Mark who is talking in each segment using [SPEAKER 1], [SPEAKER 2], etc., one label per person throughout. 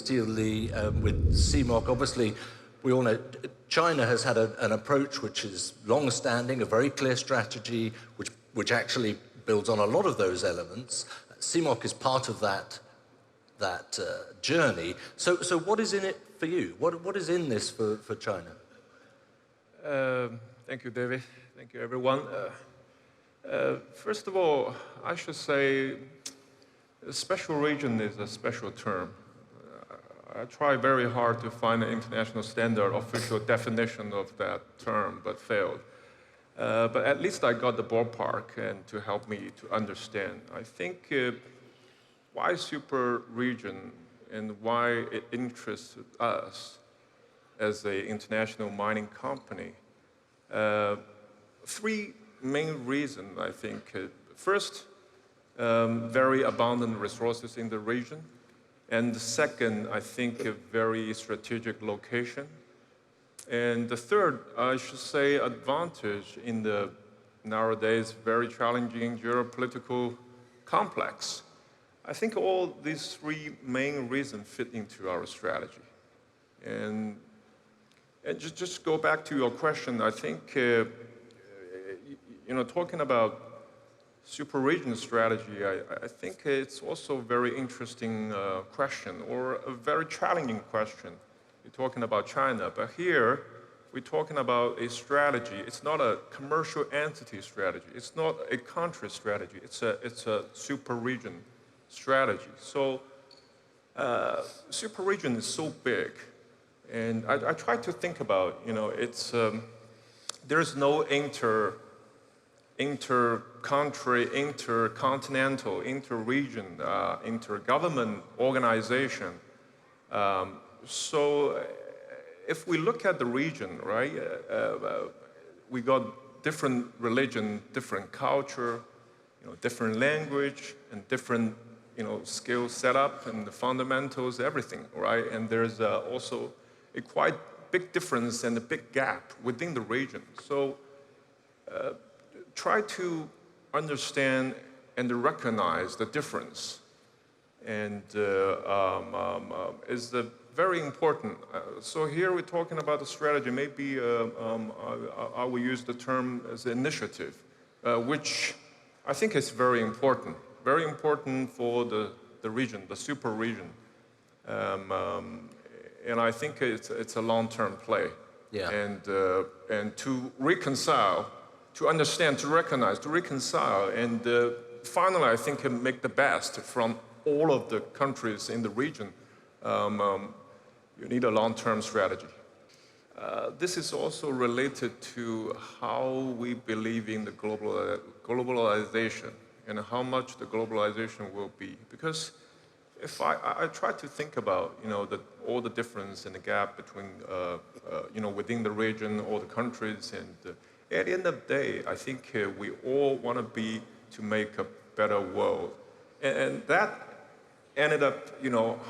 [SPEAKER 1] Steele Li, with CMOC. Obviously, we all know China has had an approach which is long-standing, a very clear strategy, which actually builds on a lot of those elements. CMOC is part of that journey. So what is in it for you? What is in this for China?
[SPEAKER 2] Thank you, David. Thank you, everyone. First of all, I should say a special region is a special term. I try very hard to find an international standard official definition of that term, but failed. But at least I got the ballpark and to help me to understand. I think why super region and why it interests us as an international mining company. Three main reasons, I think. First, very abundant resources in the region. And the second, I think, a very strategic location. And the third, I should say, advantage in the nowadays very challenging geopolitical complex. I think all these three main reasons fit into our strategy. And just go back to your question, I think, talking about super region strategy, I think it's also a very interesting question, or a very challenging question. You're talking about China, but here we're talking about a strategy. It's not a commercial entity strategy. It's not a country strategy. It's a super region strategy. So super region is so big, and I try to think about, there's no inter-country, intercontinental, inter-region, inter-government organization. So if we look at the region, right, we got different religion, different culture, different language, and different, skill setup and the fundamentals, everything, right? And there's also a quite big difference and a big gap within the region. So try to understand and recognize the difference, and is very important. So here we're talking about the strategy. Maybe I will use the term as initiative, which I think is very important for the region, the super region. And I think it's a long-term play.
[SPEAKER 1] Yeah.
[SPEAKER 2] And to reconcile, to understand, to recognize, to reconcile, and finally, I think, make the best from all of the countries in the region. You need a long-term strategy. This is also related to how we believe in the globalization and how much the globalization will be. Because if I try to think about, all the difference and the gap between, within the region, all the countries, and at the end of the day, I think we all want to make a better world. And that ended up,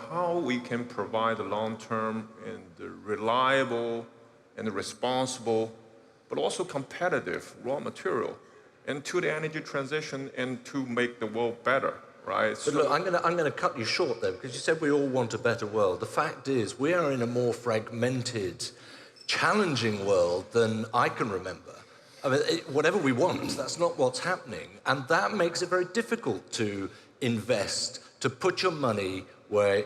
[SPEAKER 2] how we can provide a long-term and reliable and responsible, but also competitive raw material into the energy transition and to make the world better, right?
[SPEAKER 1] But look, I'm going to cut you short there, because you said we all want a better world. The fact is, we are in a more fragmented, challenging world than I can remember. I mean, whatever we want, that's not what's happening. And that makes it very difficult to invest, to put your money where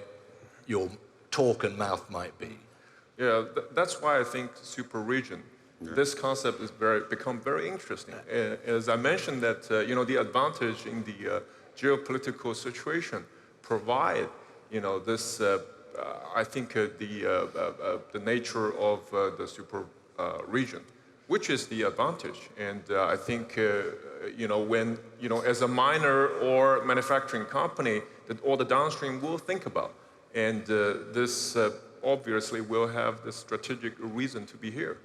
[SPEAKER 1] your talk and mouth might be.
[SPEAKER 2] Yeah, that's why I think super region, this concept is become very interesting. As I mentioned that, the advantage in the geopolitical situation provide, this, I think, the nature of the super region, which is the advantage. And I think, when, as a miner or manufacturing company, that all the downstream will think about. And this obviously will have the strategic reason to be here.